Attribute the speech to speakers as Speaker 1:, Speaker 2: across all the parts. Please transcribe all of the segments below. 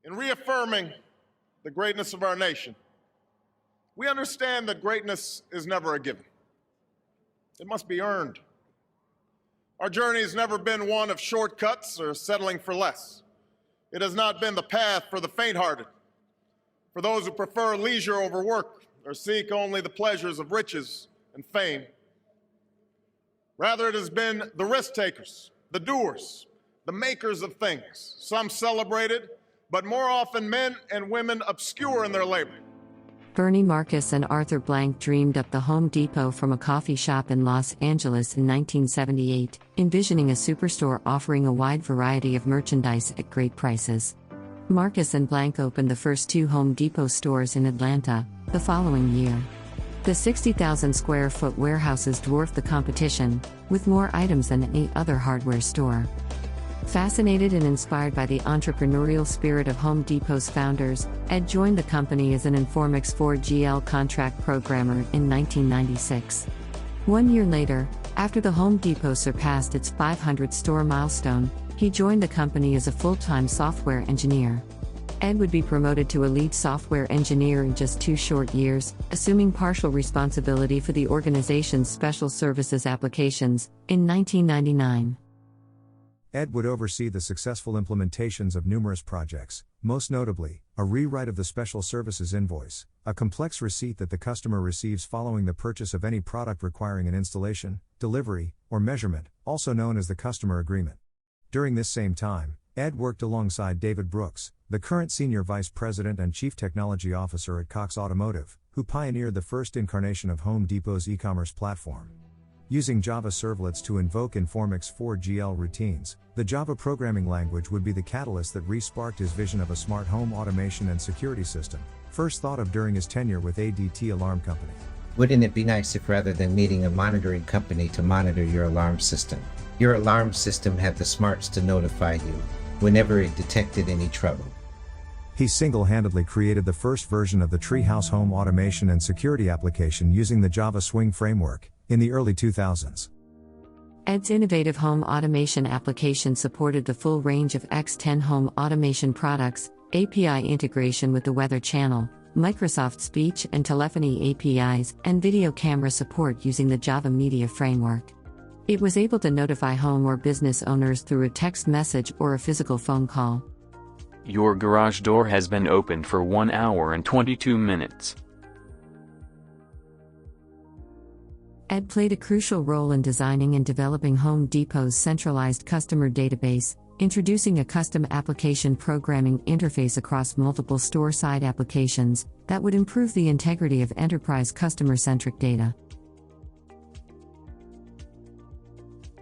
Speaker 1: In reaffirming the greatness of our nation, we understand that greatness is never a given. It must be earned. Our journey has never been one of shortcuts or settling for less. It has not been the path for the faint-hearted, for those who prefer leisure over work or seek only the pleasures of riches and fame. Rather, it has been the risk-takers, the doers, the makers of things, some celebrated, but more often men and women obscure in their labor.
Speaker 2: Bernie Marcus and Arthur Blank dreamed up the Home Depot from a coffee shop in Los Angeles in 1978, envisioning a superstore offering a wide variety of merchandise at great prices. Marcus and Blank opened the first 2 Home Depot stores in Atlanta the following year. The 60,000 square foot warehouses dwarfed the competition, with more items than any other hardware store. Fascinated and inspired by the entrepreneurial spirit of Home Depot's founders, Ed joined the company as an Informix 4GL contract programmer in 1996. 1 year later, after the Home Depot surpassed its 500-store milestone, he joined the company as a full-time software engineer. Ed would be promoted to a lead software engineer in just 2 short years, assuming partial responsibility for the organization's special services applications, in 1999.
Speaker 3: Ed would oversee the successful implementations of numerous projects, most notably, a rewrite of the special services invoice, a complex receipt that the customer receives following the purchase of any product requiring an installation, delivery, or measurement, also known as the customer agreement. During this same time, Ed worked alongside David Brooks, the current Senior Vice President and Chief Technology Officer at Cox Automotive, who pioneered the first incarnation of Home Depot's e-commerce platform. Using Java servlets to invoke Informix 4GL routines, the Java programming language would be the catalyst that re-sparked his vision of a smart home automation and security system, first thought of during his tenure with ADT Alarm Company.
Speaker 4: Wouldn't it be nice if rather than needing a monitoring company to monitor your alarm system, your alarm system had the smarts to notify you whenever it detected any trouble?
Speaker 3: He single-handedly created the first version of the TreeHouse home automation and security application using the Java Swing framework in the early 2000s.
Speaker 2: Ed's innovative home automation application supported the full range of X10 home automation products, API integration with the Weather Channel, Microsoft Speech and Telephony APIs, and video camera support using the Java Media Framework. It was able to notify home or business owners through a text message or a physical phone call.
Speaker 5: Your garage door has been open for 1 hour and 22 minutes.
Speaker 2: Ed played a crucial role in designing and developing Home Depot's centralized customer database, introducing a custom application programming interface across multiple store-side applications that would improve the integrity of enterprise customer-centric data.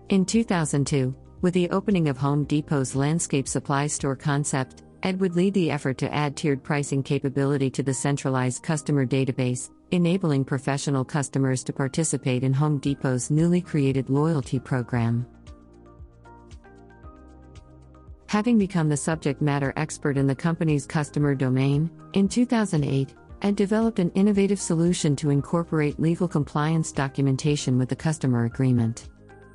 Speaker 2: In 2002, with the opening of Home Depot's landscape supply store concept, Ed would lead the effort to add tiered pricing capability to the centralized customer database, enabling professional customers to participate in Home Depot's newly created loyalty program. Having become the subject matter expert in the company's customer domain, in 2008, Ed developed an innovative solution to incorporate legal compliance documentation with the customer agreement.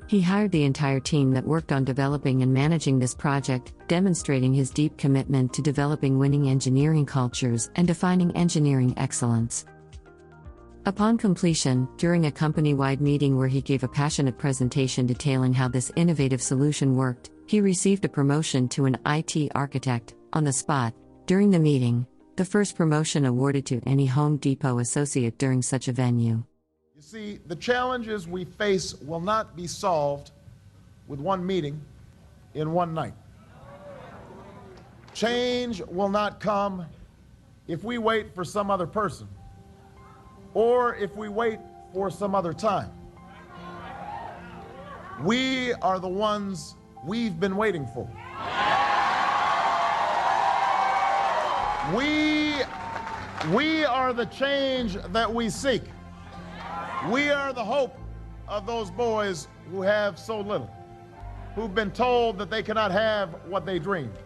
Speaker 2: He hired the entire team that worked on developing and managing this project, demonstrating his deep commitment to developing winning engineering cultures and defining engineering excellence. Upon completion, during a company-wide meeting where he gave a passionate presentation detailing how this innovative solution worked, he received a promotion to an IT architect, on the spot, during the meeting, the first promotion awarded to any Home Depot associate during such a venue.
Speaker 1: You see, the challenges we face will not be solved with one meeting in one night. Change will not come if we wait for some other person or if we wait for some other time. We are the ones we've been waiting for. We are the change that we seek. We are the hope of those boys who have so little, who've been told that they cannot have what they dreamed,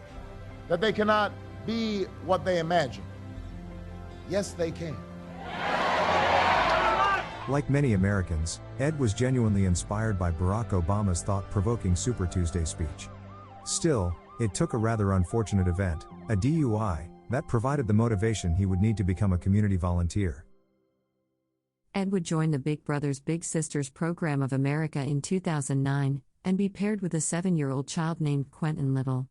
Speaker 1: that they cannot be what they imagine. Yes, they can.
Speaker 3: Like many Americans, Ed was genuinely inspired by Barack Obama's thought-provoking Super Tuesday speech. Still, it took a rather unfortunate event, a DUI, that provided the motivation he would need to become a community volunteer.
Speaker 2: Ed would join the Big Brothers Big Sisters program of America in 2009 and be paired with a 7-year-old child named Quentin Little.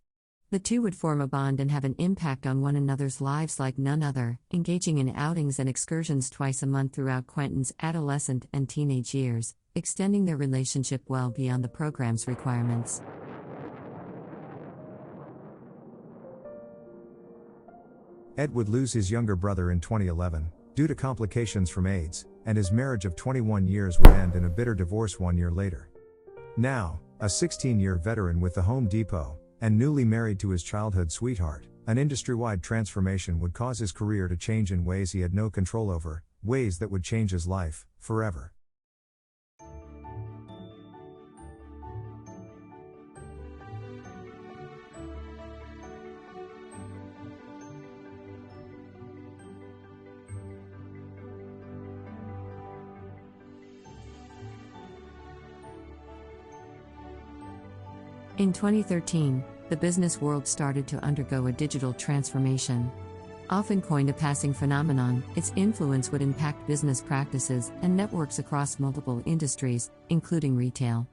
Speaker 2: The two would form a bond and have an impact on one another's lives like none other, engaging in outings and excursions twice a month throughout Quentin's adolescent and teenage years, extending their relationship well beyond the program's requirements.
Speaker 3: Ed would lose his younger brother in 2011, due to complications from AIDS, and his marriage of 21 years would end in a bitter divorce 1 year later. Now, a 16-year veteran with the Home Depot, and newly married to his childhood sweetheart, an industry-wide transformation would cause his career to change in ways he had no control over, ways that would change his life, forever.
Speaker 2: In 2013, the business world started to undergo a digital transformation. Often coined a passing phenomenon, its influence would impact business practices and networks across multiple industries, including retail.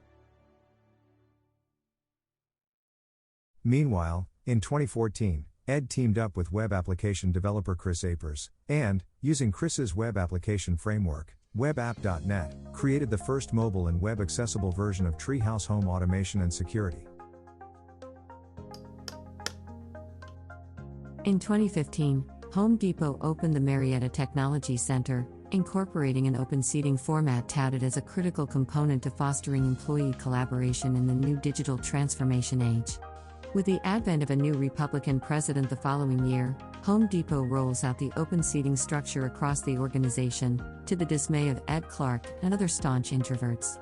Speaker 3: Meanwhile, in 2014, Ed teamed up with web application developer Chris Apers, and, using Chris's web application framework, webapp.net, created the first mobile and web accessible version of TreeHouse home automation and security.
Speaker 2: In 2015, Home Depot opened the Marietta Technology Center, incorporating an open seating format touted as a critical component to fostering employee collaboration in the new digital transformation age. With the advent of a new Republican president the following year, Home Depot rolls out the open seating structure across the organization, to the dismay of Ed Clark and other staunch introverts.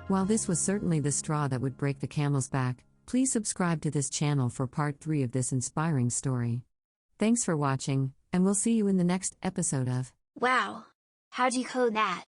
Speaker 2: While this was certainly the straw that would break the camel's back, please subscribe to this channel for part 3 of this inspiring story. Thanks for watching, and we'll see you in the next episode of
Speaker 6: Wow! How'd you code that?